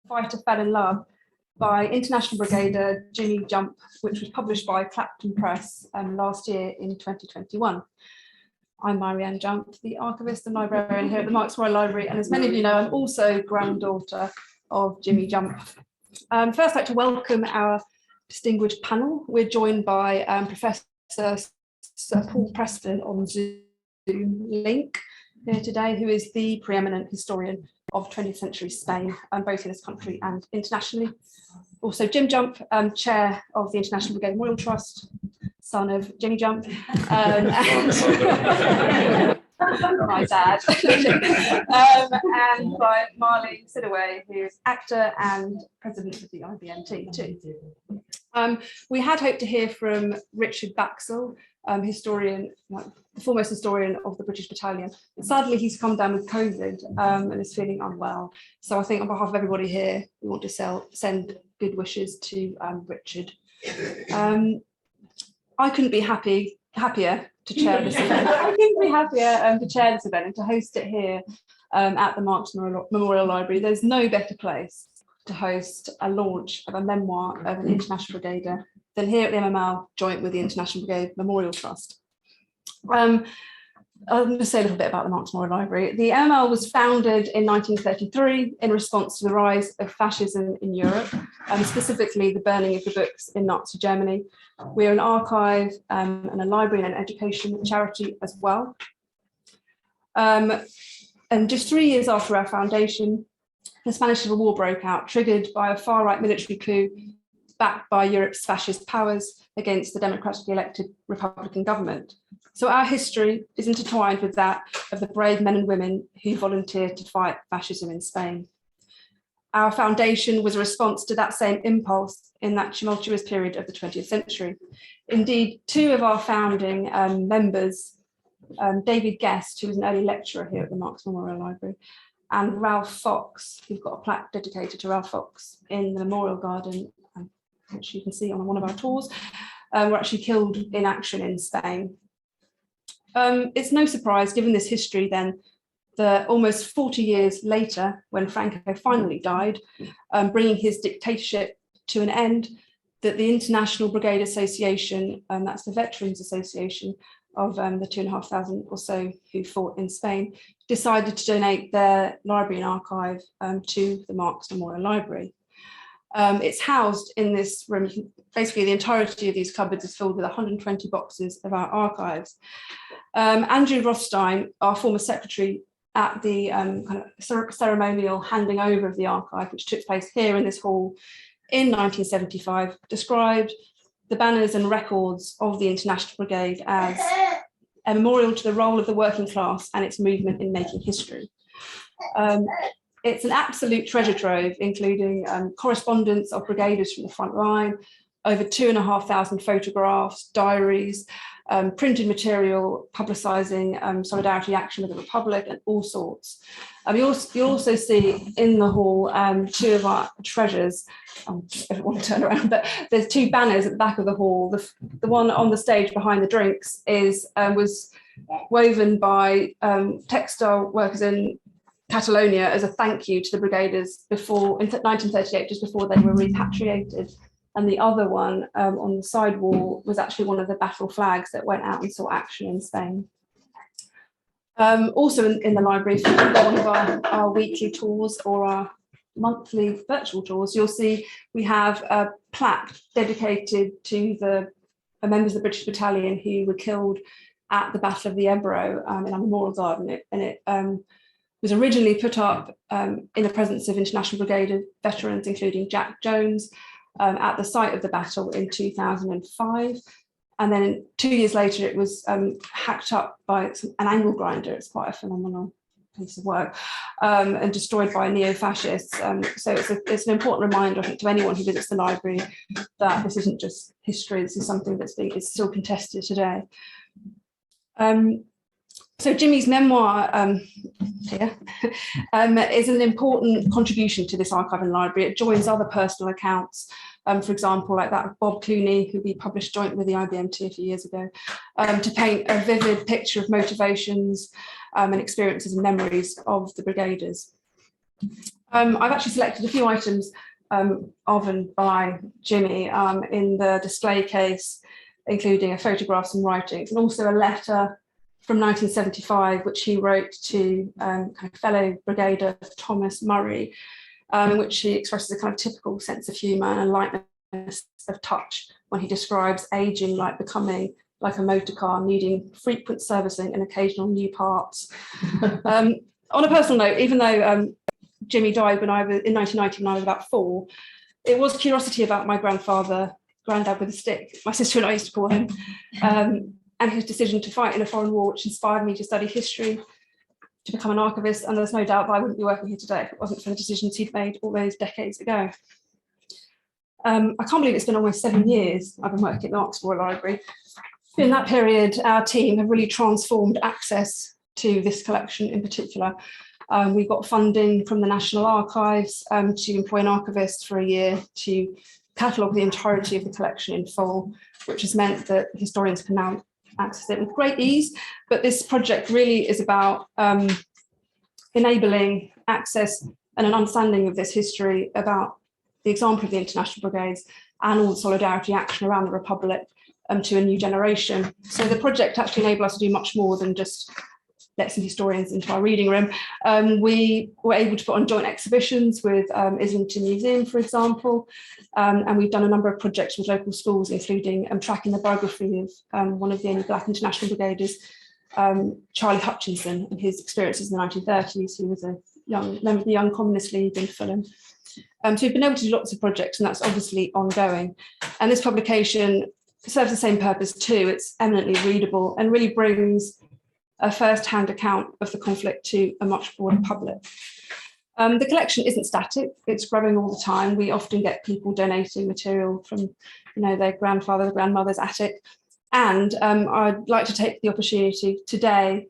Fighter Fell in Love by International Brigade Jimmy Jump, which was published by Clapton Press last year in 2021. I'm Meirian Jump, the archivist and librarian here at the Marx Library, and as many of you know, I'm also granddaughter of Jimmy Jump. First, I'd like to welcome our distinguished panel. We're joined by Professor Sir Paul Preston on Zoom link here today, who is the preeminent historian of 20th century Spain, both in this country and internationally. Also Jim Jump, chair of the International Brigade Memorial Trust, son of Jimmy Jump, and my dad, and by Marlene Sidaway, who is actor and president of the IBMT too. We had hoped to hear from Richard Baxell, historian, the foremost historian of the British battalion. Sadly, he's come down with COVID and is feeling unwell. So I think on behalf of everybody here, we want to send good wishes to Richard. I couldn't be happier to chair this event. I couldn't be happier to chair this event and to host it here at the Marx Memorial Library. There's no better place to host a launch of a memoir of an international brigadier than here at the MML, joint with the International Brigade Memorial Trust. I'm going to say a little bit about the Marx Memorial Library. The MML was founded in 1933 in response to the rise of fascism in Europe, and specifically the burning of the books in Nazi Germany. We're an archive and a library and an education charity as well. And just 3 years after our foundation, the Spanish Civil War broke out, triggered by a far-right military coup backed by Europe's fascist powers against the democratically elected Republican government. So our history is intertwined with that of the brave men and women who volunteered to fight fascism in Spain. Our foundation was a response to that same impulse in that tumultuous period of the 20th century. Indeed, two of our founding members, David Guest, who was an early lecturer here at the Marx Memorial Library, and Ralph Fox, who've got a plaque dedicated to Ralph Fox in the Memorial Garden, which you can see on one of our tours, were actually killed in action in Spain. It's no surprise, given this history then, that almost 40 years later, when Franco finally died, bringing his dictatorship to an end, that the International Brigade Association, and that's the Veterans Association of the 2,500 or so who fought in Spain, decided to donate their library and archive to the Marx Memorial Library. It's housed in this room. Basically, the entirety of these cupboards is filled with 120 boxes of our archives. Andrew Rothstein, our former secretary at the kind of ceremonial handing over of the archive, which took place here in this hall in 1975, described the banners and records of the International Brigade as a memorial to the role of the working class and its movement in making history. It's an absolute treasure trove, including correspondence of brigaders from the front line, over 2,500 photographs, diaries, printed material publicising solidarity action with the Republic and all sorts. You also see in the hall two of our treasures. Everyone turn around, but there's two banners at the back of the hall. The one on the stage behind the drinks was woven by textile workers in Catalonia as a thank you to the brigaders in 1938, just before they were repatriated. And the other one on the side wall was actually one of the battle flags that went out and saw action in Spain. Also in the library, if you go one of our weekly tours or our monthly virtual tours, you'll see we have a plaque dedicated to the members of the British battalion who were killed at the Battle of the Ebro in our memorial garden. And it was originally put up in the presence of International Brigade veterans, including Jack Jones, at the site of the battle in 2005. And then 2 years later, it was hacked up by an angle grinder. It's quite a phenomenal piece of work, and destroyed by neo-fascists. So it's an important reminder, I think, to anyone who visits the library that this isn't just history. This is something that's still contested today. So Jimmy's memoir here is an important contribution to this archive and library. It joins other personal accounts, for example, like that of Bob Cooney, who we published joint with the IBMT a few years ago, to paint a vivid picture of motivations and experiences and memories of the brigaders. I've actually selected a few items of and by Jimmy in the display case, including a photograph, some writings, and also a letter from 1975, which he wrote to kind of fellow Brigader Thomas Murray, in which he expresses a kind of typical sense of humour and lightness of touch when he describes aging like becoming like a motor car, needing frequent servicing and occasional new parts. On a personal note, even though Jimmy died when I was in 1990 when I was about 4, it was curiosity about my grandfather, granddad with a stick, my sister and I used to call him, and his decision to fight in a foreign war, which inspired me to study history, to become an archivist, and there's no doubt that I wouldn't be working here today if it wasn't for the decisions he'd made all those decades ago. I can't believe it's been almost 7 years I've been working at the Marx Memorial Library. In that period, our team have really transformed access to this collection in particular. We got funding from the National Archives to employ an archivist for a year to catalogue the entirety of the collection in full, which has meant that historians can now access it with great ease. But this project really is about enabling access and an understanding of this history, about the example of the International Brigades and all the solidarity action around the Republic to a new generation. So the project actually enabled us to do much more than just let some historians into our reading room. We were able to put on joint exhibitions with Islington Museum, for example, and we've done a number of projects with local schools, including tracking the biography of one of the only Black International Brigaders, Charlie Hutchinson, and his experiences in the 1930s. He was a young member of the Young Communist League in Fulham. So we've been able to do lots of projects, and that's obviously ongoing. And this publication serves the same purpose too. It's eminently readable and really brings a first-hand account of the conflict to a much broader public. The collection isn't static, it's growing all the time. We often get people donating material from their grandfather, grandmother's attic. And I'd like to take the opportunity today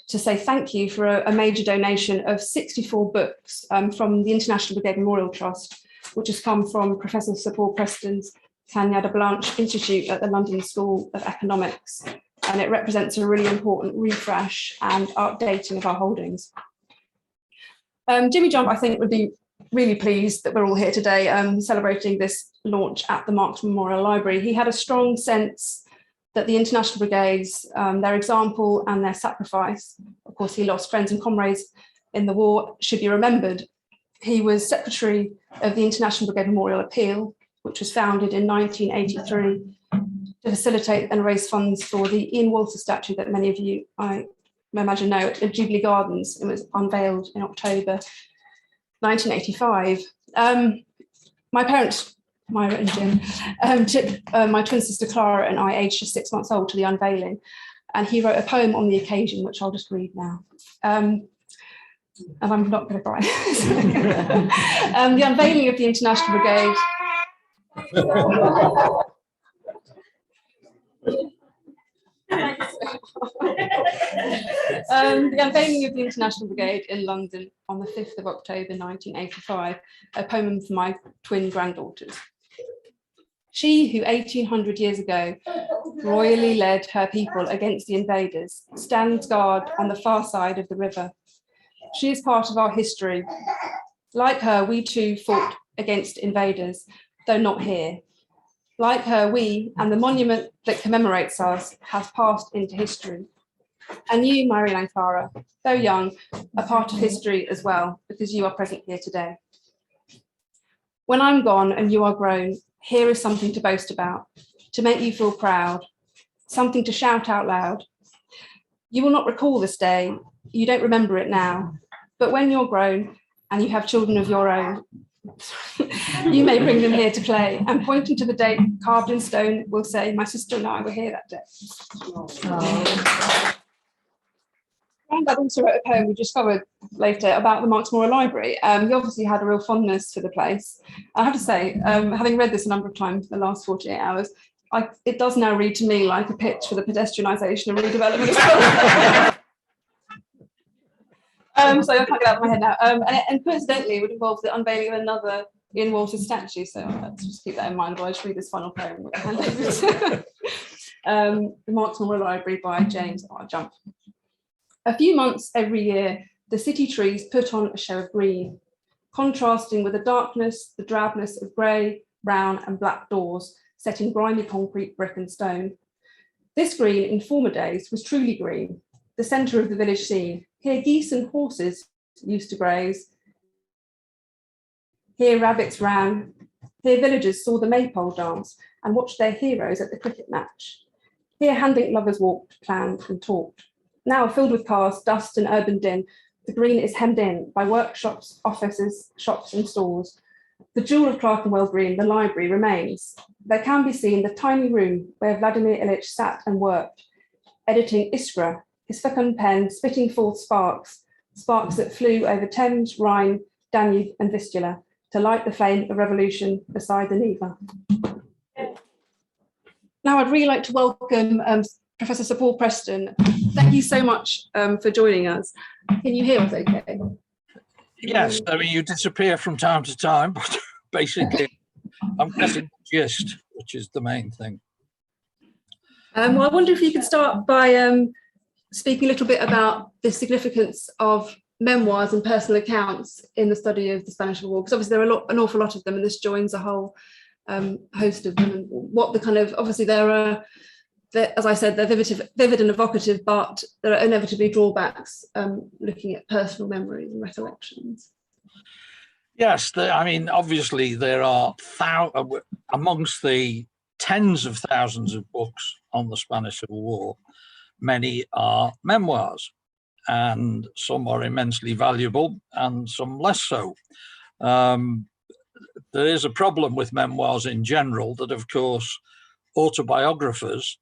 to say thank you for a major donation of 64 books from the International Brigade Memorial Trust, which has come from Professor Sir Paul Preston's Cagney Blanche Institute at the London School of Economics. And it represents a really important refresh and updating of our holdings. Jimmy Jump, I think, would be really pleased that we're all here today celebrating this launch at the Marx Memorial Library. He had a strong sense that the International Brigades, their example and their sacrifice, of course he lost friends and comrades in the war, should be remembered. He was secretary of the International Brigade Memorial Appeal, which was founded in 1983 to facilitate and raise funds for the Ian Walter statue that many of you, I imagine, know at Jubilee Gardens. It was unveiled in October 1985. My parents, Myra and Jim, took my twin sister Clara and I, aged just 6 months old, to the unveiling, and he wrote a poem on the occasion, which I'll just read now. And I'm not going to cry. The unveiling of the International Brigade. The unveiling of the International Brigade in London on the 5th of October 1985, a poem for my twin granddaughters. She who 1800 years ago royally led her people against the invaders stands guard on the far side of the river. She is part of our history. Like her, we too fought against invaders, though not here. Like her, we, and the monument that commemorates us, has passed into history. And you, Meirian and Clara, though young, are part of history as well, because you are present here today. When I'm gone and you are grown, here is something to boast about, to make you feel proud, something to shout out loud. You will not recall this day, you don't remember it now, but when you're grown and you have children of your own, you may bring them here to play, and pointing to the date carved in stone will say, my sister and I were here that day. Grandad also wrote a poem we discovered later about the Marx Memorial Library. He obviously had a real fondness for the place. I have to say, having read this a number of times in the last 48 hours, it does now read to me like a pitch for the pedestrianisation and redevelopment. So I can't get out of my head now. And coincidentally, it would involve the unveiling of another Ian Walter statue. So let's just keep that in mind while I just read this final poem. The Marx Memorial Library by James R. Jump. A few months every year, the city trees put on a show of green. contrasting with the darkness, the drabness of grey, brown and black doors set in grimy concrete, brick and stone. This green in former days was truly green, the centre of the village scene. Here geese and horses used to graze. Here rabbits ran. Here villagers saw the maypole dance and watched their heroes at the cricket match. Here hand-ink lovers walked, planned and talked. Now filled with cars, dust and urban din, the green is hemmed in by workshops, offices, shops and stores. The jewel of Clerkenwell Green, the library, remains. There can be seen the tiny room where Vladimir Ilyich sat and worked, editing Iskra, his fecund pen spitting forth sparks, sparks that flew over Thames, Rhine, Danube and Vistula to light the flame of revolution beside the Neva. Now I'd really like to welcome Professor Sir Paul Preston. Thank you so much for joining us. Can you hear us okay? Yes, I mean, you disappear from time to time, but basically I'm getting the gist, which is the main thing. Well, I wonder if you could start by speaking a little bit about the significance of memoirs and personal accounts in the study of the Spanish Civil War, because obviously there are an awful lot of them, and this joins a whole host of them. And what the kind of, obviously there are, as I said, they're vivid and evocative, but there are inevitably drawbacks looking at personal memories and recollections. Yes, I mean, obviously there are amongst the tens of thousands of books on the Spanish Civil War, many are memoirs, and some are immensely valuable and some less so. There is a problem with memoirs in general that, of course, autobiographers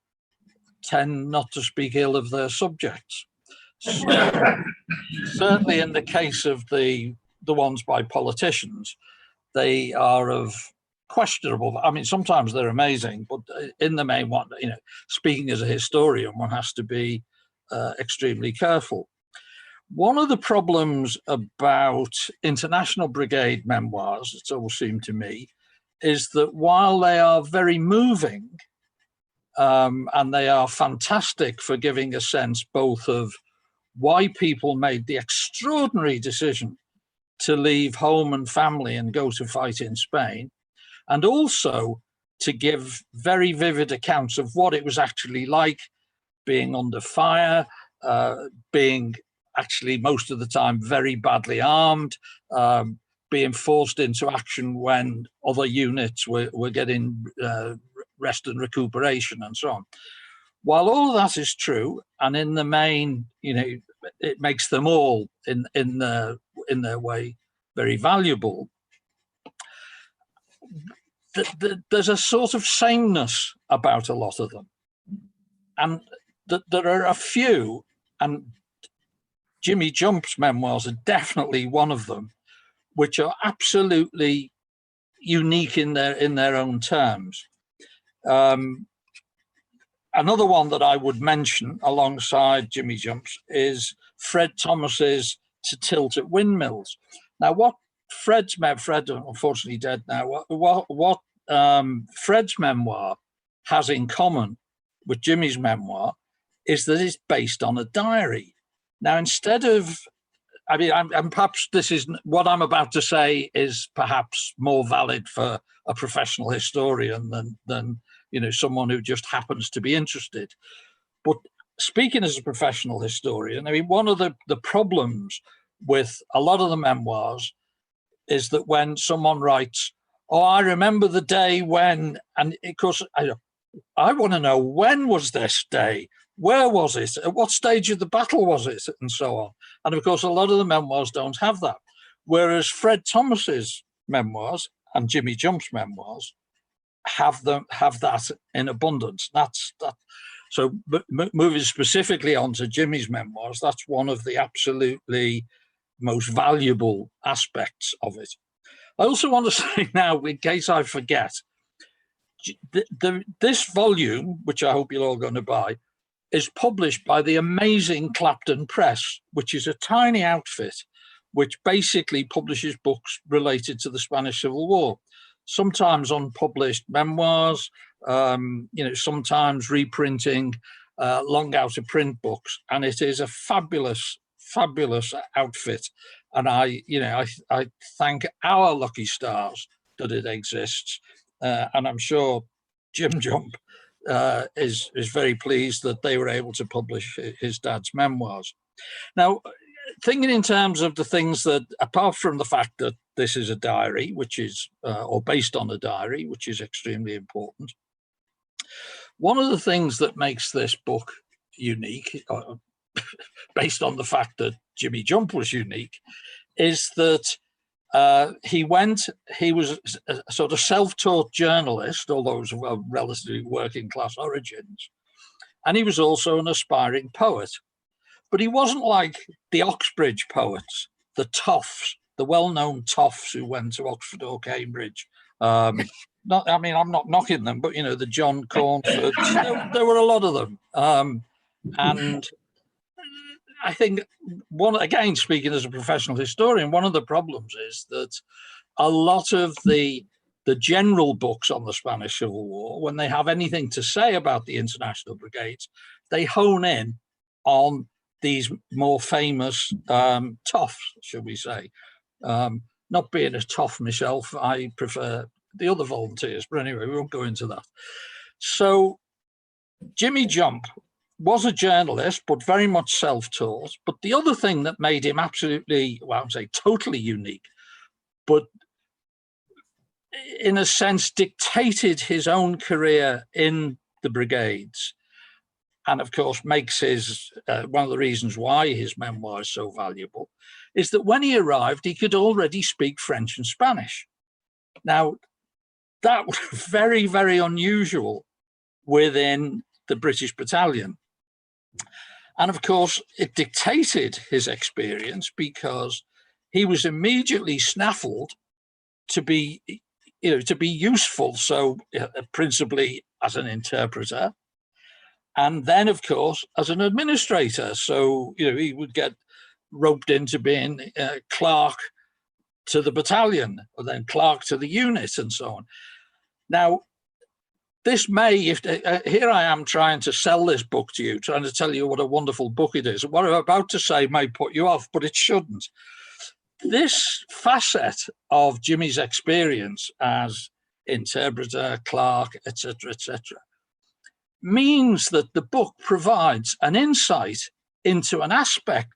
tend not to speak ill of their subjects. So, certainly in the case of the ones by politicians, they are of questionable, I mean, sometimes they're amazing, but in the main one, you know, speaking as a historian, one has to be extremely careful. One of the problems about International Brigade memoirs, it always seemed to me, is that while they are very moving, and they are fantastic for giving a sense both of why people made the extraordinary decision to leave home and family and go to fight in Spain, and also to give very vivid accounts of what it was actually like being under fire, being actually most of the time very badly armed, being forced into action when other units were getting rest and recuperation and so on. While all of that is true, and in the main, you know, it makes them all in their way very valuable, there's a sort of sameness about a lot of them. And there are a few, and Jimmy Jump's memoirs are definitely one of them, which are absolutely unique in their own terms. Another one that I would mention alongside Jimmy Jump's is Fred Thomas's To Tilt at Windmills. Now, what Fred, unfortunately dead now, what Fred's memoir has in common with Jimmy's memoir is that it's based on a diary. Now, instead of, I mean, and perhaps this is what I'm about to say is perhaps more valid for a professional historian than you know, someone who just happens to be interested. But speaking as a professional historian, I mean, one of the problems with a lot of the memoirs is that when someone writes, "Oh, I remember the day when," and of course, I want to know, when was this day? Where was it? At what stage of the battle was it? And so on. And of course, a lot of the memoirs don't have that. Whereas Fred Thomas's memoirs and Jimmy Jump's memoirs have that in abundance. That's that. So moving specifically onto Jimmy's memoirs, that's one of the absolutely most valuable aspects of it. I also want to say now, in case I forget, this volume, which I hope you're all going to buy, is published by the amazing Clapton Press, which is a tiny outfit which basically publishes books related to the Spanish Civil War. Sometimes unpublished memoirs, you know, sometimes reprinting long out of print books. And it is a fabulous, fabulous outfit. And I thank our lucky stars that it exists. And I'm sure Jim Jump is very pleased that they were able to publish his dad's memoirs. Now, thinking in terms of the things that, apart from the fact that this is a diary, which is, or based on a diary, which is extremely important, one of the things that makes this book unique, based on the fact that Jimmy Jump was unique, is that he was a sort of self-taught journalist, although he was of relatively working class origins, and he was also an aspiring poet. But he wasn't like the Oxbridge poets, the toffs, the well-known toffs who went to Oxford or Cambridge. I'm not knocking them, but the John Cornfords, there were a lot of them. And I think again, speaking as a professional historian, one of the problems is that a lot of the general books on the Spanish Civil War, when they have anything to say about the International Brigades, they hone in on these more famous toffs, shall we say. Not being a toff myself, I prefer the other volunteers, but anyway, we won't go into that. So Jimmy Jump was a journalist, but very much self-taught. But the other thing that made him absolutely, well, I would say totally unique, but in a sense dictated his own career in the brigades, and of course makes his, one of the reasons why his memoir is so valuable, is that when he arrived, he could already speak French and Spanish. Now, that was very, very unusual within the British battalion. And of course, it dictated his experience because he was immediately snaffled to be, to be useful. So principally as an interpreter, and then of course as an administrator. So he would get roped into being clerk to the battalion, or then clerk to the unit, and so on. Now, this may, here I am trying to sell this book to you, trying to tell you what a wonderful book it is. What I'm about to say may put you off, but it shouldn't. This facet of Jimmy's experience as interpreter, clerk, etc., means that the book provides an insight into an aspect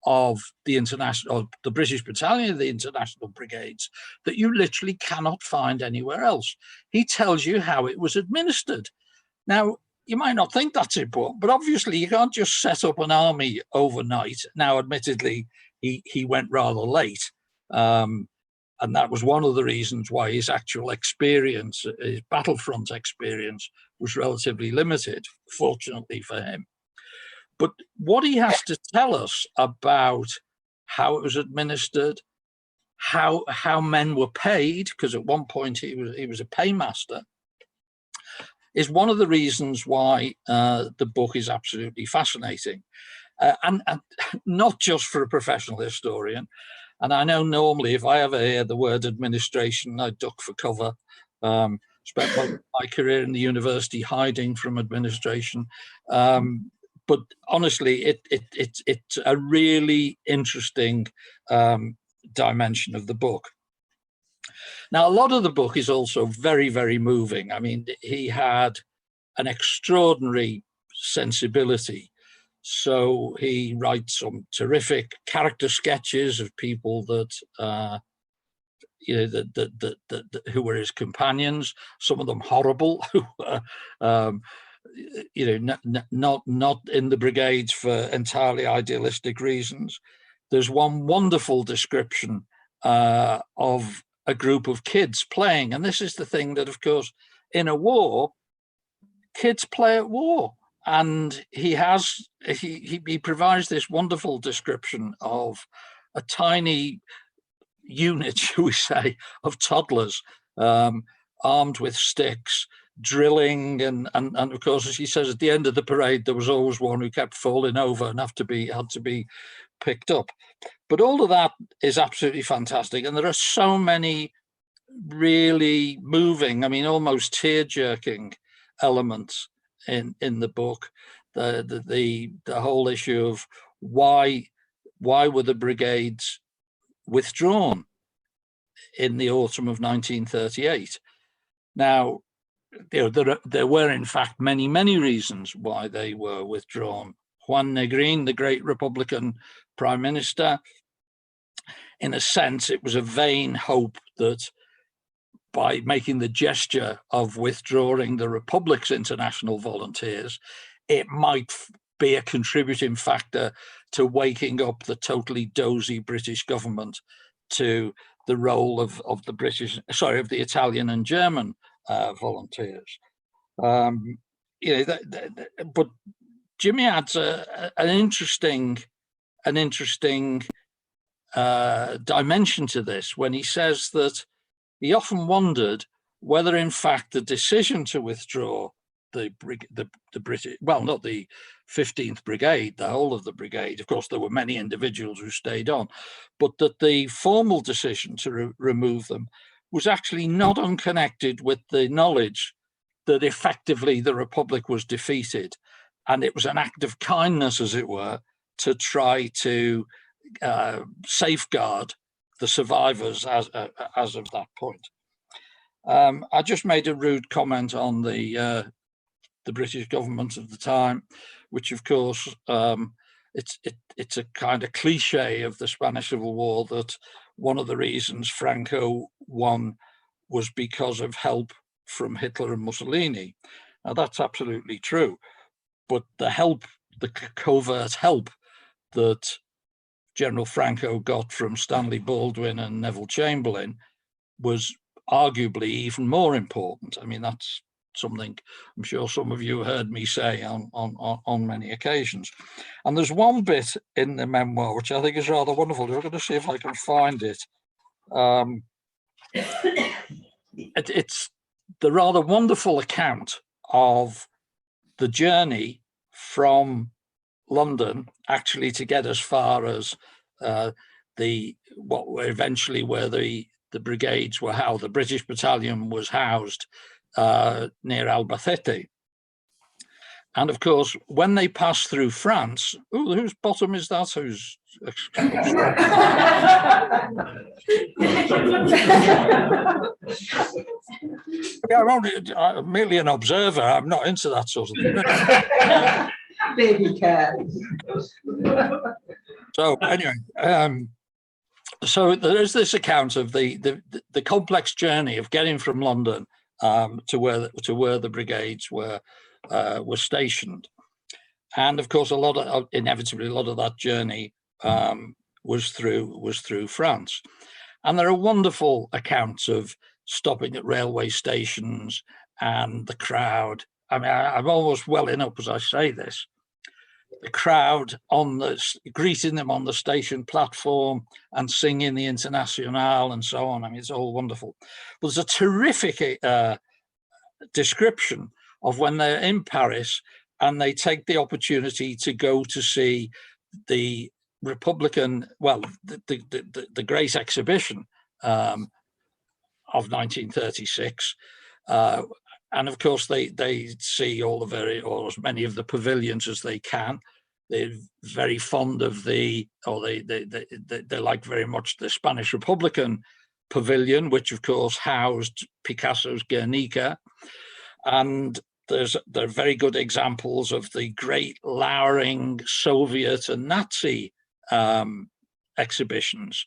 of the British battalion, the International Brigades, that you literally cannot find anywhere else. He tells you how it was administered. Now, you might not think that's important, but obviously you can't just set up an army overnight. Now, admittedly, he went rather late. And that was one of the reasons why his actual experience, his battlefront experience, was relatively limited, fortunately for him. But what he has to tell us about how it was administered, how men were paid, because at one point he was a paymaster, is one of the reasons why the book is absolutely fascinating. And not just for a professional historian. And I know normally if I ever hear the word administration, I duck for cover. Spent my career in the university hiding from administration. But honestly, it's a really interesting dimension of the book. Now, a lot of the book is also very, very moving. I mean, he had an extraordinary sensibility. So he writes some terrific character sketches of people that, who were his companions. Some of them horrible, who were, not in the brigades for entirely idealistic reasons. There's one wonderful description of a group of kids playing, and this is the thing that, of course, in a war, kids play at war. And he provides this wonderful description of a tiny unit, shall we say, of toddlers armed with sticks, drilling, and of course, as he says, at the end of the parade, there was always one who kept falling over and had to be picked up. But all of that is absolutely fantastic, and there are so many really moving, I mean, almost tear-jerking elements in the book. The whole issue of why were the brigades withdrawn in the autumn of 1938. Now, there were in fact many reasons why they were withdrawn. Juan Negrín, the great Republican Prime Minister, in a sense, it was a vain hope that by making the gesture of withdrawing the Republic's international volunteers, it might be a contributing factor to waking up the totally dozy British government to the role of the Italian and German volunteers. But Jimmy adds an interesting dimension to this when he says that he often wondered whether, in fact, the decision to withdraw the British, well, not the 15th Brigade, the whole of the brigade, of course, there were many individuals who stayed on, but that the formal decision to remove them was actually not unconnected with the knowledge that effectively the Republic was defeated. And it was an act of kindness, as it were, to try to safeguard the survivors as of that point. I just made a rude comment on the British government of the time, which of course it's a kind of cliche of the Spanish Civil War that one of the reasons Franco won was because of help from Hitler and Mussolini. Now that's absolutely true, but the covert help that General Franco got from Stanley Baldwin and Neville Chamberlain was arguably even more important. I mean, that's something I'm sure some of you heard me say on many occasions. And there's one bit in the memoir which I think is rather wonderful. I'm going to see if I can find it. It's the rather wonderful account of the journey from London actually to get as far as what were eventually where the brigades were housed. The British battalion was housed near Albacete. And of course, when they passed through France, whose bottom is that? Who's I'm merely an observer. I'm not into that sort of thing. Baby cat. So anyway, so there is this account of the complex journey of getting from London to where the brigades were stationed, and of course inevitably a lot of that journey was through France, and there are wonderful accounts of stopping at railway stations and the crowd. I mean, I'm almost welling up as I say this. The crowd greeting them on the station platform and singing the Internationale and so on. I mean, it's all wonderful. But there's a terrific description of when they're in Paris and they take the opportunity to go to see the Republican, well, the Great Exhibition of 1936. And of course, they see or as many of the pavilions as they can. They're very fond of they like very much the Spanish Republican pavilion, which of course housed Picasso's Guernica. And there are very good examples of the great lowering Soviet and Nazi exhibitions,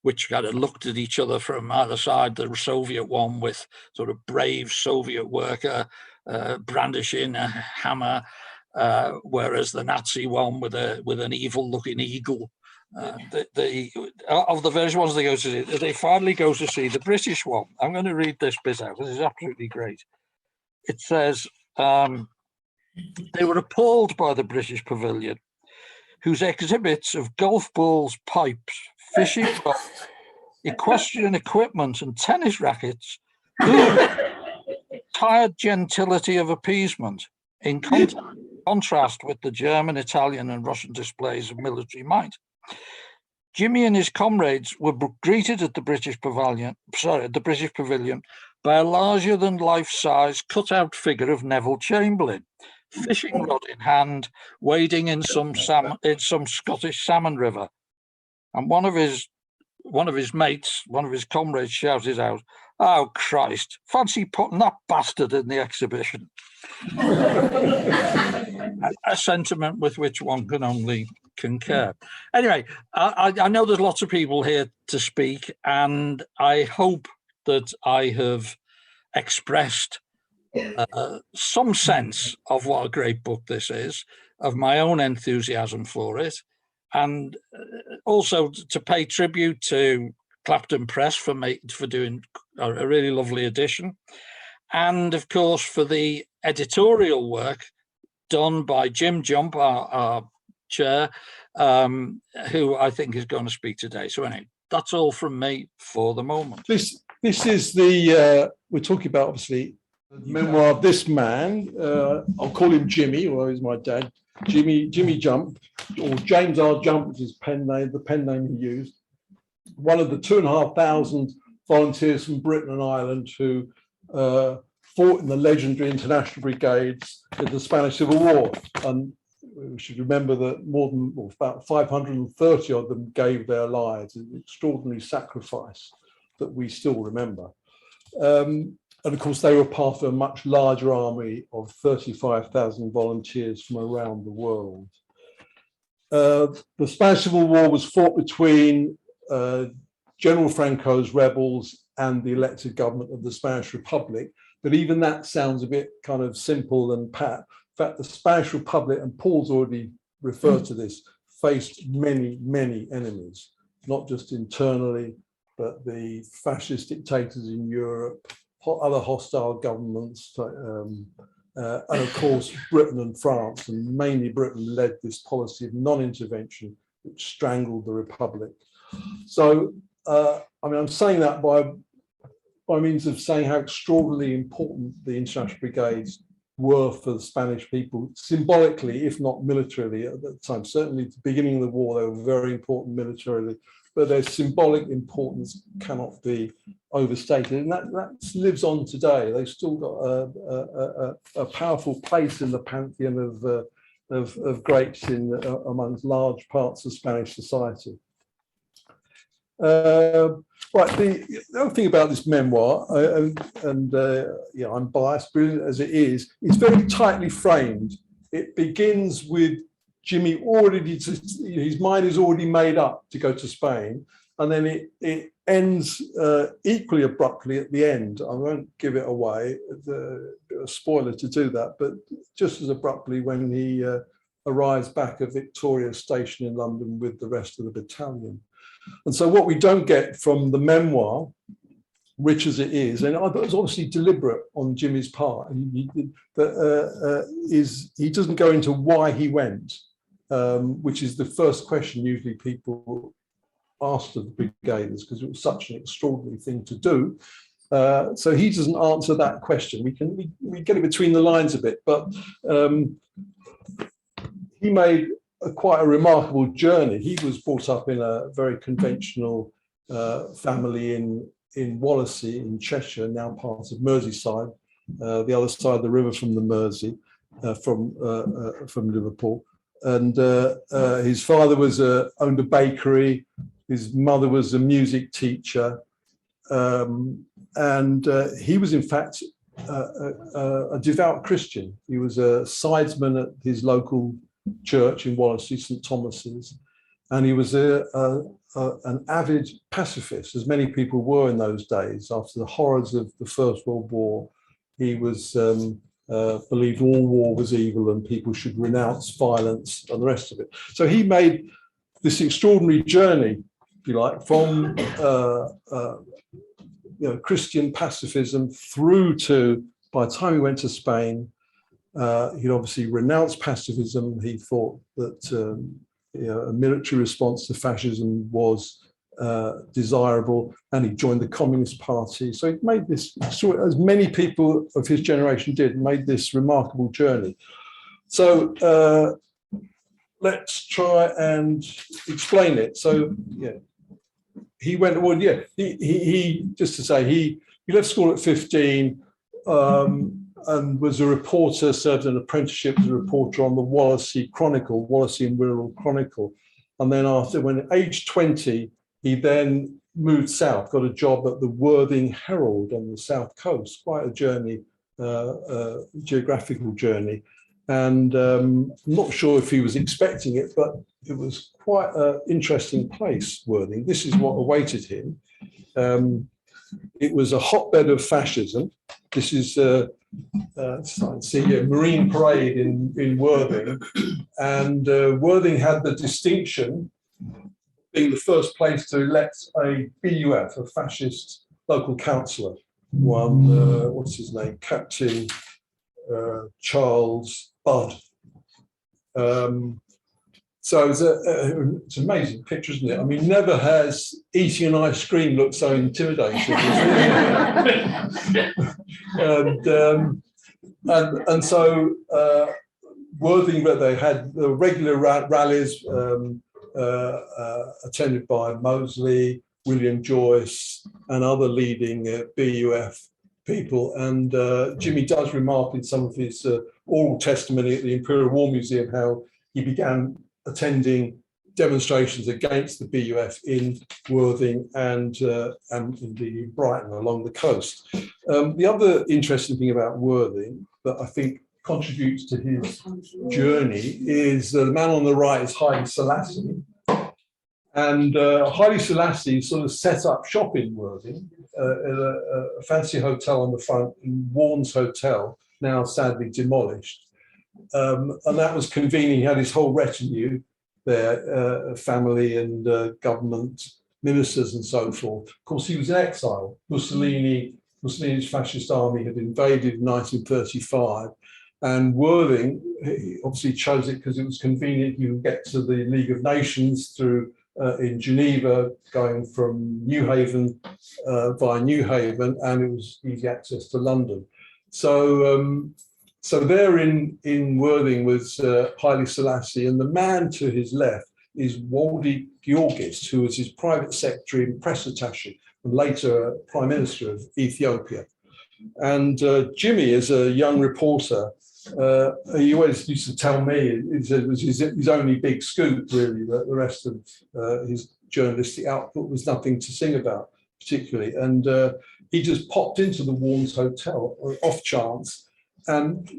which kind of looked at each other from either side. The Soviet one with sort of brave Soviet worker brandishing a hammer, whereas the Nazi one with an evil-looking eagle. Of the various ones they go to see, they finally go to see the British one. I'm going to read this bit out. This is absolutely great. It says, they were appalled by the British pavilion, whose exhibits of golf balls, pipes, fishing rods, equestrian equipment and tennis rackets, tired gentility of appeasement in contrast with the German, Italian and Russian displays of military might. Jimmy and his comrades were greeted at the British pavilion by a larger than life-size cut-out figure of Neville Chamberlain, fishing rod in hand, wading in some Scottish salmon river, and one of his one of his mates, one of his comrades shouted out, "Oh, Christ, fancy putting that bastard in the exhibition." A sentiment with which one can only concur. Anyway, I know there's lots of people here to speak, and I hope that I have expressed some sense of what a great book this is, of my own enthusiasm for it, and also to pay tribute to Clapton Press for doing a really lovely edition, and of course for the editorial work done by Jim Jump, our chair, who I think is going to speak today. So anyway, that's all from me for the moment. This is the we're talking about, obviously, the memoir of this man. I'll call him Jimmy, although he's my dad. Jimmy Jump, or James R. Jump, which is the pen name he used. One of the 2,500 volunteers from Britain and Ireland who fought in the legendary International Brigades in the Spanish Civil War. And we should remember that about 530 of them gave their lives, an extraordinary sacrifice that we still remember. And of course, they were part of a much larger army of 35,000 volunteers from around the world. The Spanish Civil War was fought between General Franco's rebels and the elected government of the Spanish Republic. But even that sounds a bit kind of simple and pat. In fact, the Spanish Republic, and Paul's already referred to this, faced many, many enemies, not just internally, but the fascist dictators in Europe, other hostile governments, and of course, Britain and France, and mainly Britain led this policy of non-intervention, which strangled the Republic. So, I mean, I'm saying that by means of saying how extraordinarily important the International Brigades were for the Spanish people, symbolically, if not militarily at that time. Certainly at the beginning of the war, they were very important militarily, but their symbolic importance cannot be overstated. And that lives on today. They've still got a powerful place in the pantheon of greats amongst large parts of Spanish society. Right, the other thing about this memoir, yeah, I'm biased, brilliant as it is, it's very tightly framed. It begins with Jimmy already, his mind is already made up to go to Spain, and then it ends equally abruptly at the end. I won't give it away, a spoiler to do that, but just as abruptly when he arrives back at Victoria Station in London with the rest of the battalion. And so what we don't get from the memoir, rich as it is, and it was obviously deliberate on Jimmy's part, is he doesn't go into why he went, which is the first question usually people asked of the brigaders, because it was such an extraordinary thing to do. So he doesn't answer that question. We get it between the lines a bit, but he made quite a remarkable journey. He was brought up in a very conventional family in Wallasey in Cheshire, now part of Merseyside, the other side of the river from the Mersey, from Liverpool. And his father owned a bakery. His mother was a music teacher, and he was in fact a devout Christian. He was a sidesman at his local church in Wallasey, St Thomas's, and he was an avid pacifist, as many people were in those days. After the horrors of the First World War, he was believed all war was evil and people should renounce violence and the rest of it. So he made this extraordinary journey, if you like, from Christian pacifism through to, by the time he went to Spain, he'd obviously renounced pacifism. He thought that a military response to fascism was desirable, and he joined the Communist Party. So he made this, as many people of his generation did, made this remarkable journey. So let's try and explain it. So yeah, he went. Well, yeah, he just to say he left school at 15. And was a reporter, served an apprenticeship as a reporter on the Wallasey Chronicle, Wallasey and Wirral Chronicle. And then when at age 20, He then moved south, got a job at the Worthing Herald on the south coast, quite a journey, geographical journey. And I'm not sure if he was expecting it, but it was quite an interesting place, Worthing. This is what awaited him. It was a hotbed of fascism. This is Marine Parade in Worthing. And Worthing had the distinction being the first place to elect a BUF, a fascist local councillor. One, what's his name? Captain Charles Budd. So it's an amazing picture, isn't it? I mean, never has eating an ice cream looked so intimidating. and so Worthing, but they had the regular rallies attended by Mosley, William Joyce, and other leading BUF people. And Jimmy does remark in some of his oral testimony at the Imperial War Museum how he began attending demonstrations against the BUF in Worthing and indeed Brighton along the coast. The other interesting thing about Worthing that I think contributes to his journey is the man on the right is Haile Selassie. And Haile Selassie sort of set up shop in Worthing, at a fancy hotel on the front, in Warnes Hotel, now sadly demolished. And that was convenient. He had his whole retinue there, family and government ministers and so forth. Of course, he was in exile. Mussolini's fascist army had invaded in 1935. And Worthing, he obviously chose it because it was convenient. You could get to the League of Nations through in Geneva, going from Newhaven via Newhaven, and it was easy access to London. So, so there in Worthing was Haile Selassie, and the man to his left is Waldy Georgis, who was his private secretary and press attaché, and later Prime Minister of Ethiopia. And Jimmy, as a young reporter, he always used to tell me it was his only big scoop, really, that the rest of his journalistic output was nothing to sing about, particularly. And he just popped into the Warnes Hotel off chance and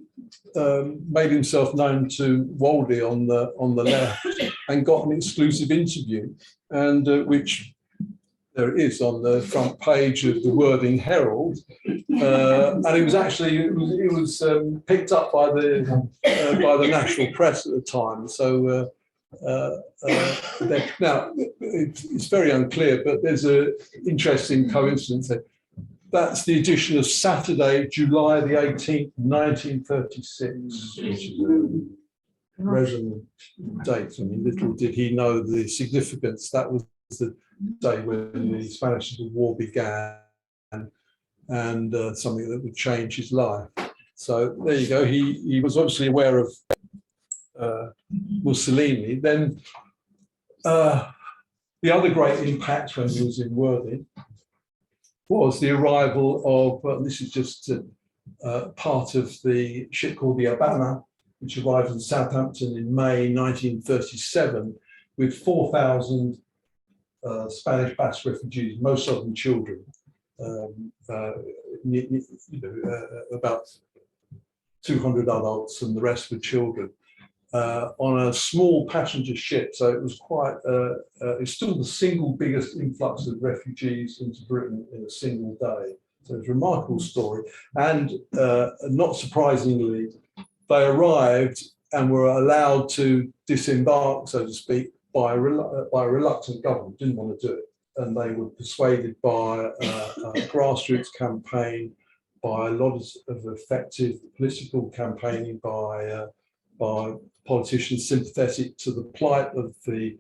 made himself known to Waldy on the left and got an exclusive interview, and which there it is on the front page of the Worthing Herald, and it was actually it was picked up by the national press at the time. So now it's very unclear, but there's an interesting coincidence there. That's the edition of Saturday, July the 18th, 1936, which is a resonant date. I mean, little did he know the significance. That was the day when the Spanish Civil War began, and something that would change his life. So there you go. He was obviously aware of Mussolini. Then the other great impact when he was in Worthing was the arrival of, well, this is just part of the ship called the Habana, which arrived in Southampton in May 1937 with 4,000 Spanish Basque refugees, most of them children, about 200 adults and the rest were children, on a small passenger ship. So it was quite, it's still the single biggest influx of refugees into Britain in a single day. So it's a remarkable story. And not surprisingly, they arrived and were allowed to disembark, so to speak, by a reluctant government, didn't want to do it. And they were persuaded by a grassroots campaign, by a lot of effective political campaigning by politicians sympathetic to the plight of the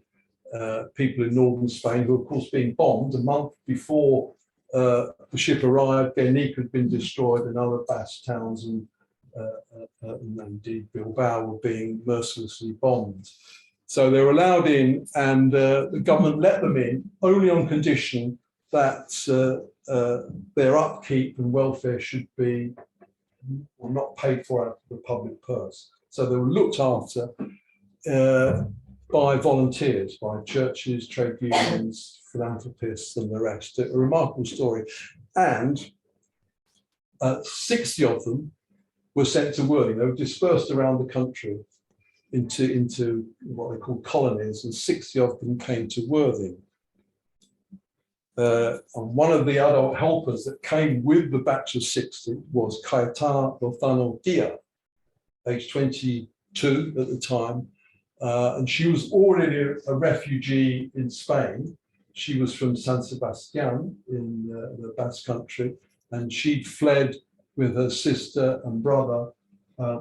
people in northern Spain, who were of course being bombed. A month before the ship arrived, Guernica had been destroyed, and other Basque towns and indeed Bilbao were being mercilessly bombed. So they were allowed in, and the government let them in only on condition that their upkeep and welfare should be not paid for out of the public purse. So they were looked after. by volunteers, by churches, trade unions, philanthropists, and the rest. A remarkable story. And 60 of them were sent to Worthing. They were dispersed around the country into what they call colonies, and 60 of them came to Worthing. And one of the adult helpers that came with the batch of 60 was Cayetana Lozano Dia, age 22 at the time. And she was already a refugee in Spain. She was from San Sebastián in the Basque Country, and she'd fled with her sister and brother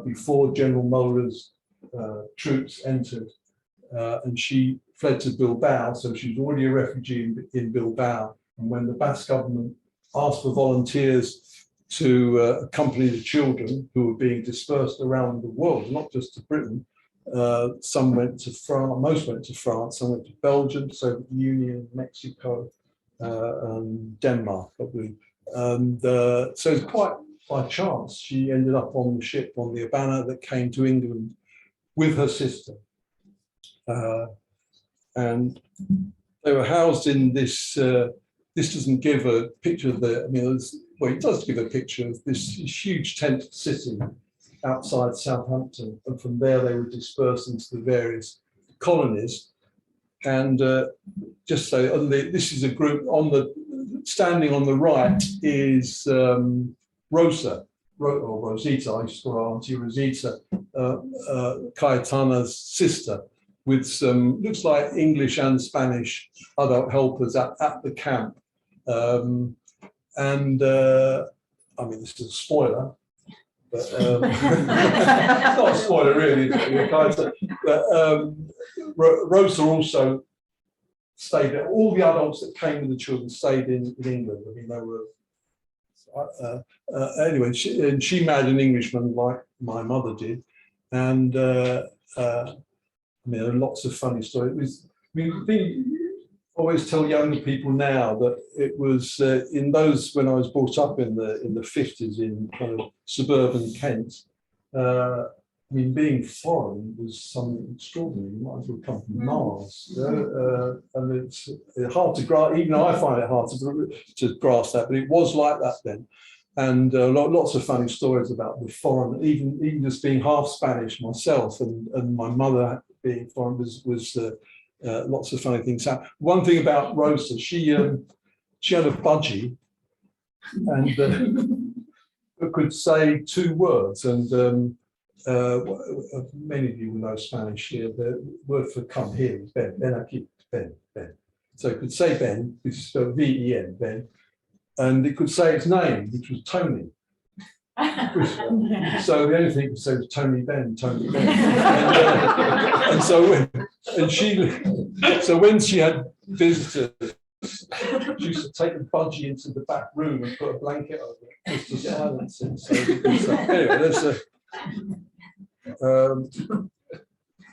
before General Mora's troops entered. And she fled to Bilbao, so she was already a refugee in Bilbao. And when the Basque government asked for volunteers to accompany the children who were being dispersed around the world, not just to Britain, some went to France, most went to France, some went to Belgium, Soviet Union, Mexico, and Denmark, probably. And so it's quite by chance she ended up on the ship on the Habana that came to England with her sister. And they were housed in this, this doesn't give a picture of the, I mean, well, it does give a picture of this huge tent city outside Southampton, and from there they were dispersed into the various colonies. And just so, this is a group on the, standing on the right is Rosa, or Rosita, I used to call her Auntie Rosita, Cayetana's sister, with some, looks like English and Spanish adult helpers at the camp. I mean, this is a spoiler, but it's not a spoiler really. But Rosa also stayed there. All the adults that came with the children stayed in England. I mean, they were, anyway, she married an Englishman like my mother did. And I mean, there are lots of funny stories. It was, I mean, I always tell younger people now that it was in those, when I was brought up in the 50s in kind of suburban Kent, I mean, being foreign was something extraordinary. You might as well come from Mars. And it's hard to grasp, even I find it hard to grasp that, but it was like that then. And lots of funny stories about the foreign, even just being half Spanish myself, and my mother being foreign was lots of funny things happen. One thing about Rosa, she had a budgie, and could say 2 words. And many of you will know Spanish here. The word for come here is Ben. Ben aquí, Ben, Ben. So it could say Ben, which is spelled V-E-N, Ben. And it could say its name, which was Tony. So the only thing it could say was Tony Ben, Tony Ben. And so when she had visitors, she used to take the budgie into the back room and put a blanket over it just to silence it. So anyway, there's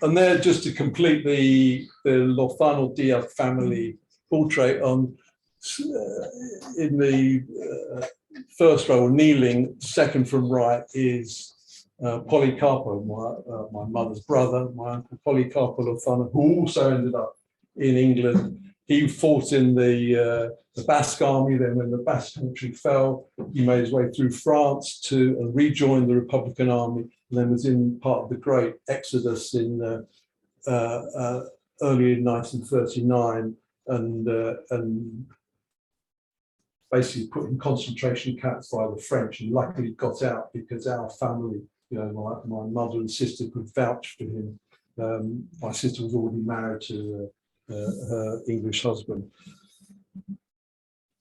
and there, just to complete the Lozano Diaz family portrait on. In the first row, kneeling, second from right, is Policarpo, my mother's brother, my uncle Policarpo Lozano, who also ended up in England. He fought in the Basque army. Then when the Basque country fell, he made his way through France to rejoin the Republican army, and then was in part of the Great Exodus in early in 1939, and basically put in concentration camps by the French, and luckily got out because our family, you know, my mother and sister could vouch for him. My sister was already married to her English husband.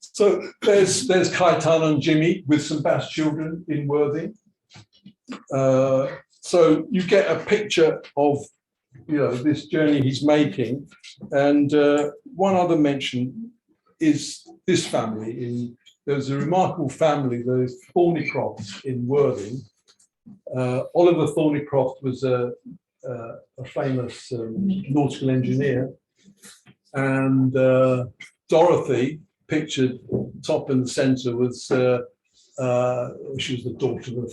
So there's Cayetana and Jimmy with some Basque children in Worthing. So you get a picture of, you know, this journey he's making. And one other mention is this family. There's a remarkable family, the Thornycrofts in Worthing. Oliver Thornycroft was a famous nautical engineer, and Dorothy, pictured top in the centre, was she was the daughter of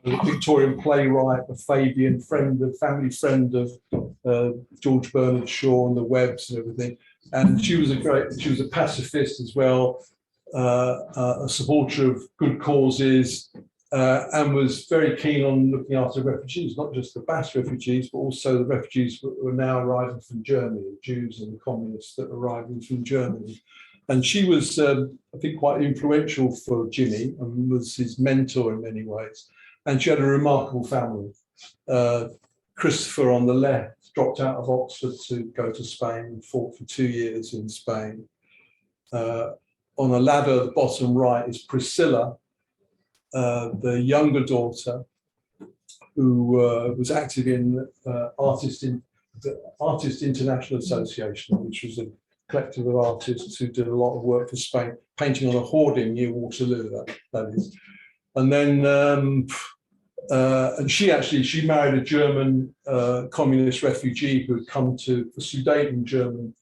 a Victorian playwright, a Fabian friend, a family friend of George Bernard Shaw and the Webbs and everything. And she was a pacifist as well, a supporter of good causes, and was very keen on looking after refugees, not just the Basque refugees, but also the refugees that were now arriving from Germany, Jews and the communists that were arriving from Germany. And she was, I think, quite influential for Jimmy and was his mentor in many ways. And she had a remarkable family. Christopher on the left dropped out of Oxford to go to Spain and fought for 2 years in Spain. On a ladder at the bottom right is Priscilla, the younger daughter, who was active in the Artist International Association, which was a collective of artists who did a lot of work for Spain, painting on a hoarding near Waterloo, that is. And then, and she married a German communist refugee who had come to, the Sudeten German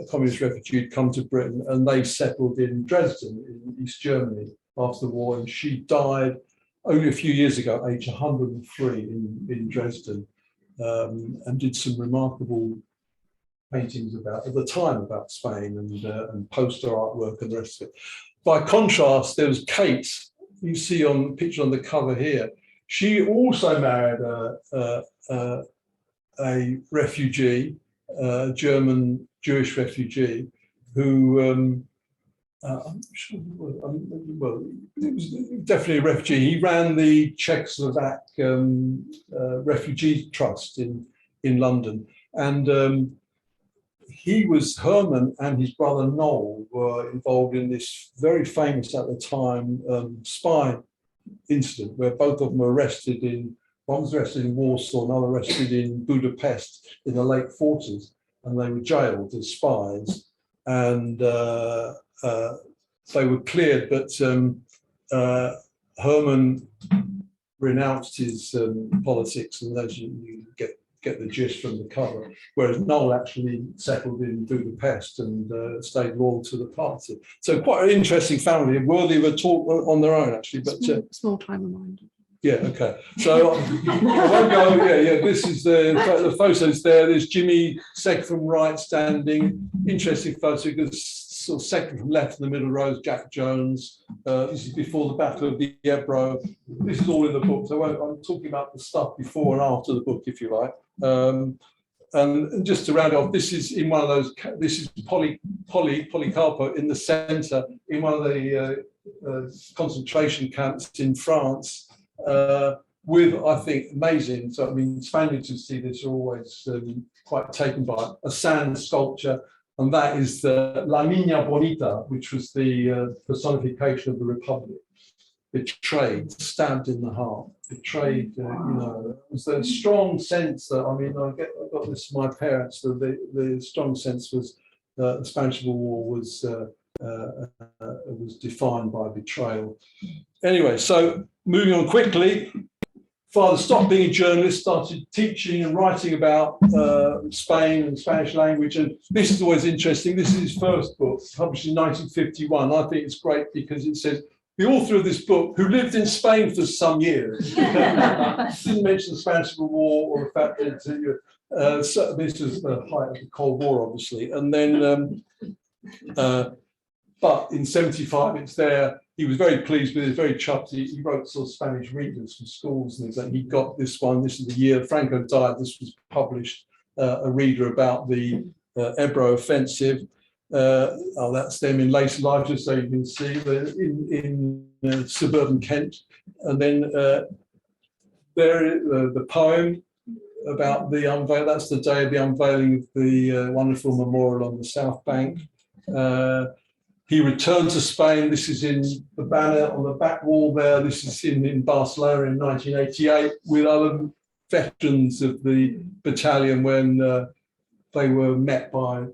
communist refugee had come to Britain, and they settled in Dresden, in East Germany, after the war. And she died only a few years ago, age 103 in Dresden, and did some remarkable paintings at the time about Spain and poster artwork and the rest of it. By contrast, there was Kate, you see on the picture on the cover here. She also married a refugee, a German Jewish refugee, who I'm sure, well, it was definitely a refugee. He ran the Czechoslovak Refugee Trust in London, and Herman and his brother Noel were involved in this very famous at the time spy incident where both of them were arrested one was arrested in Warsaw, another arrested in Budapest in the late 40s, and they were jailed as spies, and they were cleared, but Herman renounced his politics, and as you get the gist from the cover, whereas Noel actually settled in Budapest and stayed loyal to the party. So quite an interesting family, worthy of a talk on their own, actually. But small time reminder. Yeah, okay. So I won't go. Yeah. This is the photos there. There's Jimmy, second from right, standing. Interesting photo because sort of second from left in the middle row is Jack Jones. This is before the Battle of the Ebro. This is all in the book. So I'm talking about the stuff before and after the book, if you like. And just to round off, this is in one of those. This is Policarpo in the centre in one of the concentration camps in France. With, I think, amazing. So I mean, Spaniards who see this are always quite taken by it. A sand sculpture. And that is the La Niña Bonita, which was the personification of the Republic. Betrayed, stabbed in the heart. Betrayed, was the strong sense that, I mean, I got this from my parents, that the strong sense was the Spanish Civil War was defined by betrayal. Anyway, so moving on quickly, Father stopped being a journalist, started teaching and writing about Spain and Spanish language. And this is always interesting. This is his first book, published in 1951. I think it's great because it says, the author of this book, who lived in Spain for some years, didn't mention the Spanish Civil War or the fact that so this was the height of the Cold War, obviously. And then, but in 75, it's there. He was very pleased with it, very chuffed. He wrote sort of Spanish readers from schools and things like. He got this one. This is the year Franco died. This was published, a reader about the Ebro offensive. That's them in later life, just so you can see, in suburban Kent. And then there, the poem about the unveil. That's the day of the unveiling of the wonderful memorial on the South Bank. He returned to Spain. This is in the banner on the back wall there. This is in Barcelona in 1988 with other veterans of the battalion when they were met by,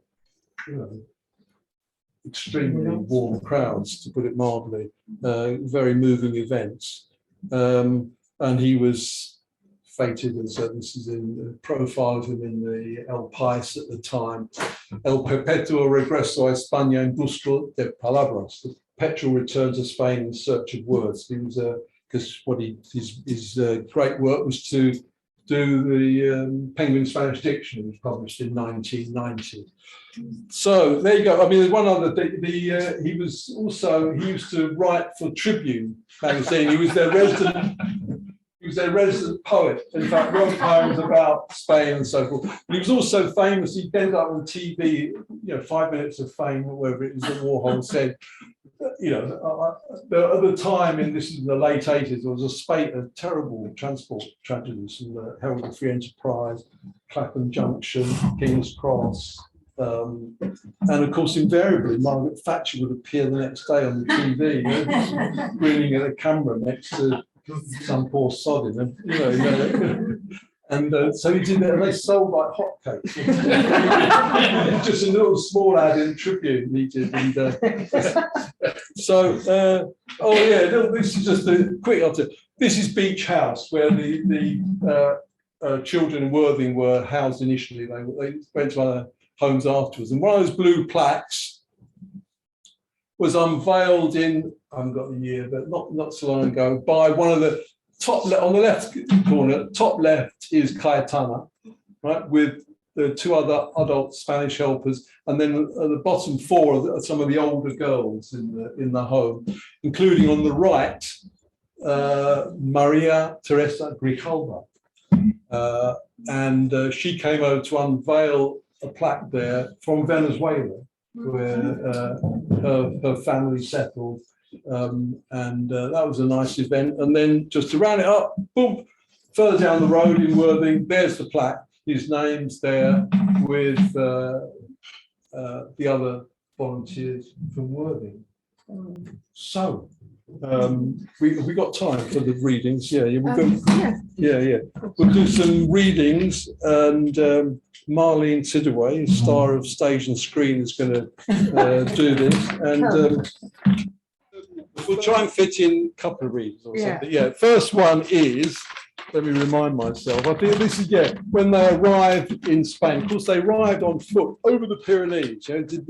extremely warm crowds, to put it mildly. Very moving events. And he was fated as, this is in a profile of him in the El País at the time, El Perpetuo Regreso a España en busca de palabras, Petrel returned to Spain in search of words. He was because his great work was to do the Penguin Spanish Dictionary, was published in 1990. So there you go. I mean, there's one other thing. He used to write for Tribune magazine. He was their resident. He was their resident poet. In fact, wrote poems about Spain and so forth. But he was also famous. He ended up on TV. 5 minutes of fame, or whatever it is that Warhol said. At the time, this is the late 80s, there was a spate of terrible transport tragedies from the Herald of Free Enterprise, Clapham Junction, King's Cross. And of course, invariably, Margaret Thatcher would appear the next day on the TV, grinning at a camera next to some poor sod and so he did that, and they sold like hotcakes. Just a little small ad in Tribune he did. And this is just a quick answer. This is Beach House, where the children in Worthing were housed initially. They went to other homes afterwards. And one of those blue plaques was unveiled in, I haven't got the year, but not so long ago, by one of the top on the left corner, top left is Cayetana, right, with the two other adult Spanish helpers, and then at the bottom four are some of the older girls in the home, including on the right Maria Teresa Grijalva, and she came over to unveil a plaque there from Venezuela, where her family settled. That was a nice event. And then just to round it up, boom, further down the road in Worthing, there's the plaque. His name's there with the other volunteers from Worthing. So we got time for the readings. We'll go. We'll do some readings, and Marlene Sidaway, star of stage and screen, is going to do this, and we'll try and fit in a couple of readings or something. First one is, let me remind myself, I think this is when they arrived in Spain. Of course, they arrived on foot over the Pyrenees. Did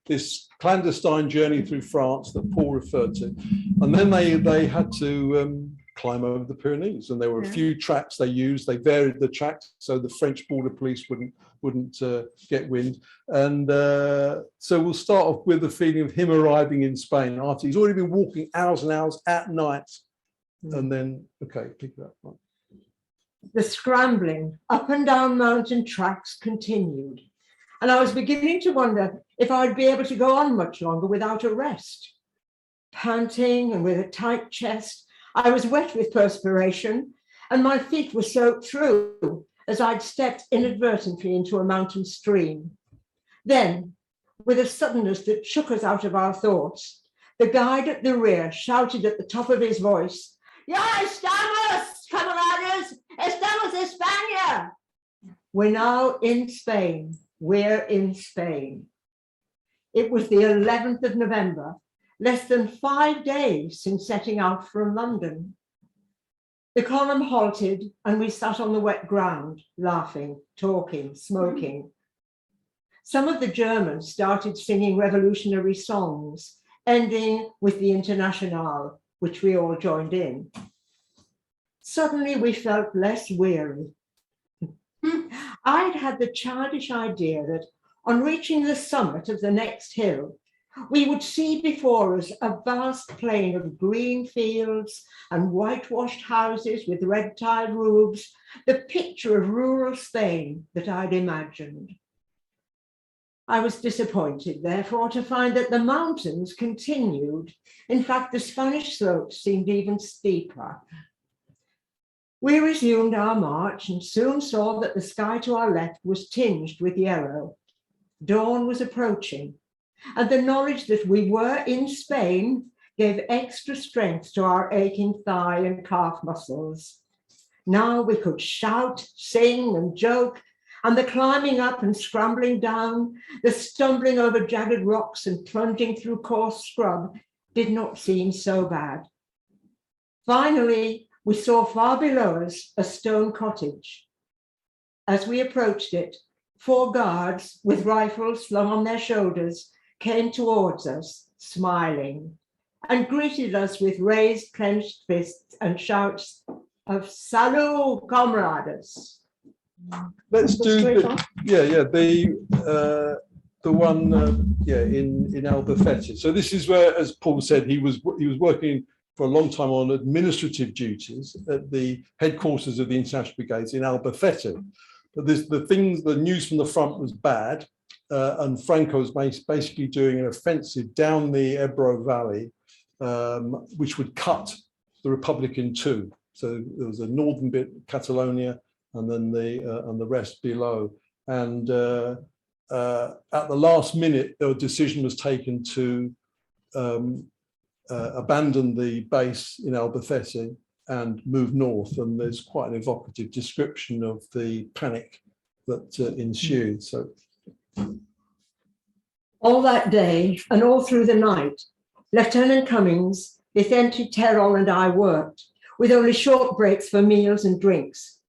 this clandestine journey through France that Paul referred to, and then they had to climb over the Pyrenees, and there were a few tracks they used. They varied the tracks so the French border police wouldn't get wind. And so we'll start off with the feeling of him arriving in Spain after he's already been walking hours and hours at night, and then pick it up. Right. The scrambling up and down mountain tracks continued, and I was beginning to wonder if I'd be able to go on much longer without a rest. Panting and with a tight chest, I was wet with perspiration, and my feet were soaked through as I'd stepped inadvertently into a mountain stream. Then, with a suddenness that shook us out of our thoughts, the guide at the rear shouted at the top of his voice, "Ya estamos, camaradas! Estamos en España!" We're now in Spain. We're in Spain. It was the 11th of November, less than 5 days since setting out from London. The column halted, and we sat on the wet ground, laughing, talking, smoking. Some of the Germans started singing revolutionary songs, ending with the International, which we all joined in. Suddenly, we felt less weary. I'd had the childish idea that on reaching the summit of the next hill, we would see before us a vast plain of green fields and whitewashed houses with red-tiled roofs, the picture of rural Spain that I'd imagined. I was disappointed, therefore, to find that the mountains continued. In fact, the Spanish slopes seemed even steeper. We resumed our march and soon saw that the sky to our left was tinged with yellow. Dawn was approaching, and the knowledge that we were in Spain gave extra strength to our aching thigh and calf muscles. Now we could shout, sing, and joke, and the climbing up and scrambling down, the stumbling over jagged rocks and plunging through coarse scrub did not seem so bad. Finally, we saw far below us a stone cottage. As we approached it, 4 guards with rifles slung on their shoulders came towards us, smiling. and greeted us with raised clenched fists and shouts of "Salut, comrades!" Let's do Straight on. the one in Albufeira. So this is where, as Paul said, he was working for a long time on administrative duties at the headquarters of the International Brigades in Albufeira. But the news from the front was bad, and Franco was basically doing an offensive down the Ebro Valley, which would cut the Republic in two. So there was a northern bit, Catalonia, and then the rest below. And at the last minute, the decision was taken to abandon the base in Albufeira and move north. And there's quite an evocative description of the panic that ensued. So, all that day and all through the night, Lieutenant Cummings, Vicente Terrell, and I worked with only short breaks for meals and drinks.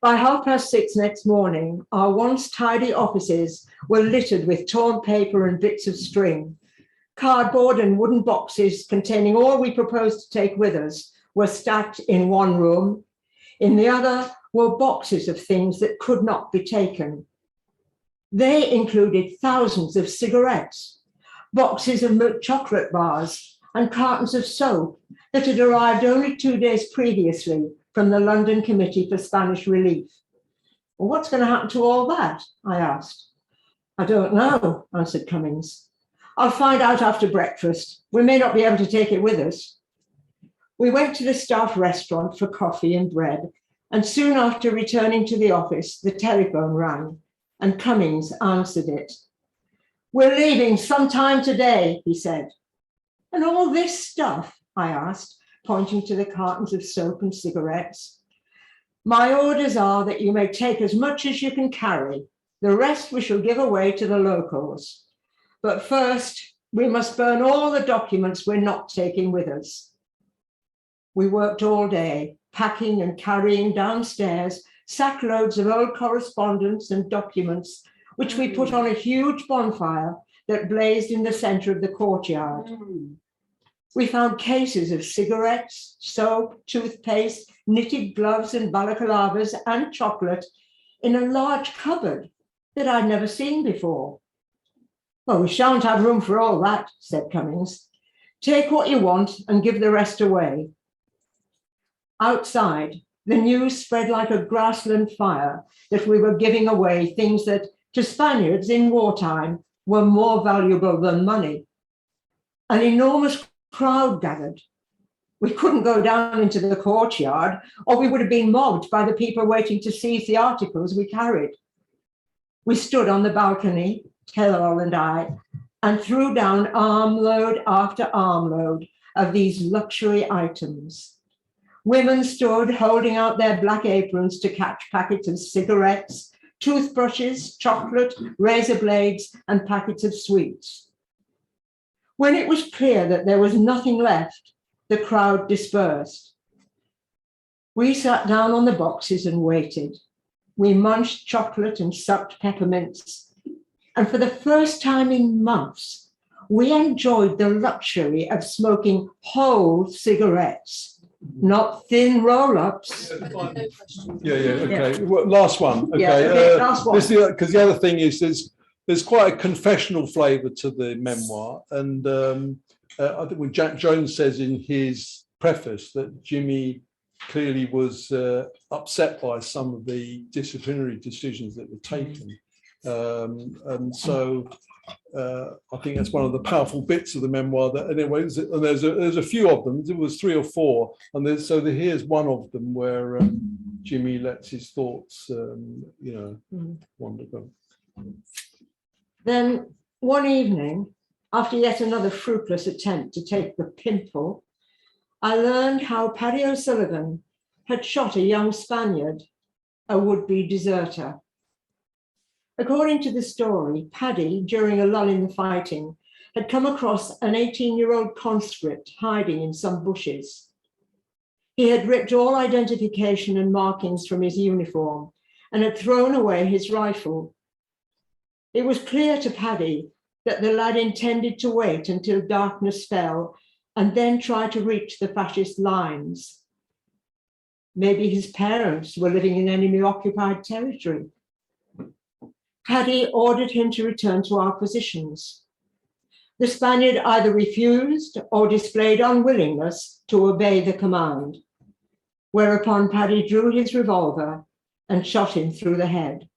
By 6:30 next morning, our once tidy offices were littered with torn paper and bits of string. Cardboard and wooden boxes containing all we proposed to take with us were stacked in one room. In the other were boxes of things that could not be taken. They included thousands of cigarettes, boxes of milk chocolate bars, and cartons of soap that had arrived only 2 days previously from the London Committee for Spanish Relief. Well, what's going to happen to all that? I asked. I don't know, answered Cummings. I'll find out after breakfast. We may not be able to take it with us. We went to the staff restaurant for coffee and bread, and soon after returning to the office, the telephone rang, and Cummings answered it. We're leaving sometime today, he said. And all this stuff? I asked, pointing to the cartons of soap and cigarettes. My orders are that you may take as much as you can carry. The rest we shall give away to the locals. But first, we must burn all the documents we're not taking with us. We worked all day, packing and carrying downstairs sackloads of old correspondence and documents, which we put on a huge bonfire that blazed in the center of the courtyard. We found cases of cigarettes, soap, toothpaste, knitted gloves and balaclavas and chocolate in a large cupboard that I'd never seen before. Well, we shan't have room for all that, said Cummings. Take what you want and give the rest away. Outside, the news spread like a grassland fire that we were giving away things that, to Spaniards in wartime, were more valuable than money. An enormous crowd gathered. We couldn't go down into the courtyard, or we would have been mobbed by the people waiting to seize the articles we carried. We stood on the balcony, Terrell and I, and threw down armload after armload of these luxury items. Women stood holding out their black aprons to catch packets of cigarettes, toothbrushes, chocolate, razor blades, and packets of sweets. When it was clear that there was nothing left, the crowd dispersed. We sat down on the boxes and waited. We munched chocolate and sucked peppermints. And for the first time in months, we enjoyed the luxury of smoking whole cigarettes. Not thin roll-ups. Okay. Well, last one. Okay. Last one. Because the other thing is there's quite a confessional flavour to the memoir, and I think when Jack Jones says in his preface that Jimmy clearly was upset by some of the disciplinary decisions that were taken, and so. I think that's one of the powerful bits of the memoir. That anyway, and there's a few of them. There was 3 or 4, and here's one of them where Jimmy lets his thoughts, wander. Then one evening, after yet another fruitless attempt to take the pimple, I learned how Paddy O'Sullivan had shot a young Spaniard, a would-be deserter. According to the story, Paddy, during a lull in the fighting, had come across an 18-year-old conscript hiding in some bushes. He had ripped all identification and markings from his uniform and had thrown away his rifle. It was clear to Paddy that the lad intended to wait until darkness fell and then try to reach the fascist lines. Maybe his parents were living in enemy-occupied territory. Paddy ordered him to return to our positions. The Spaniard either refused or displayed unwillingness to obey the command, whereupon Paddy drew his revolver and shot him through the head.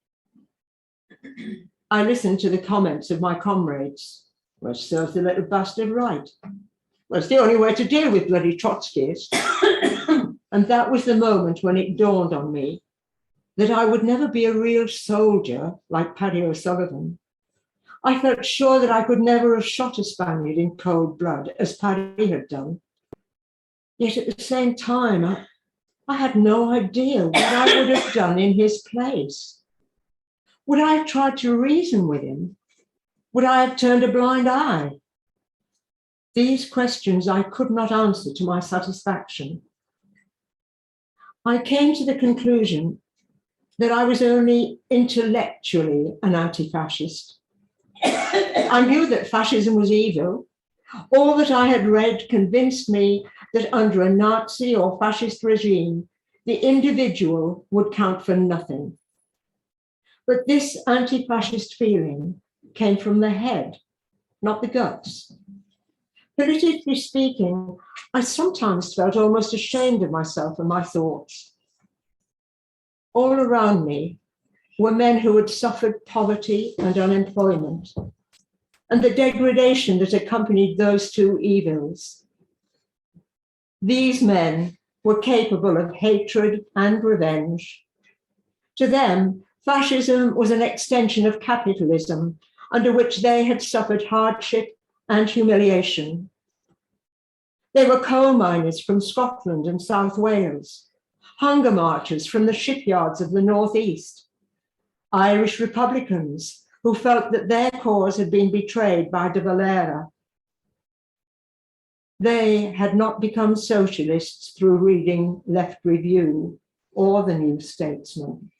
I listened to the comments of my comrades. Well, serves the little bastard right. Well, it's the only way to deal with bloody Trotskyists. And that was the moment when it dawned on me that I would never be a real soldier like Paddy O'Sullivan. I felt sure that I could never have shot a Spaniard in cold blood as Paddy had done. Yet at the same time, I had no idea what I would have done in his place. Would I have tried to reason with him? Would I have turned a blind eye? These questions I could not answer to my satisfaction. I came to the conclusion that I was only intellectually an anti-fascist. I knew that fascism was evil. All that I had read convinced me that under a Nazi or fascist regime, the individual would count for nothing. But this anti-fascist feeling came from the head, not the guts. Politically speaking, I sometimes felt almost ashamed of myself and my thoughts. All around me were men who had suffered poverty and unemployment, and the degradation that accompanied those two evils. These men were capable of hatred and revenge. To them, fascism was an extension of capitalism under which they had suffered hardship and humiliation. They were coal miners from Scotland and South Wales, hunger marchers from the shipyards of the Northeast, Irish Republicans who felt that their cause had been betrayed by de Valera. They had not become socialists through reading Left Review or the New Statesman.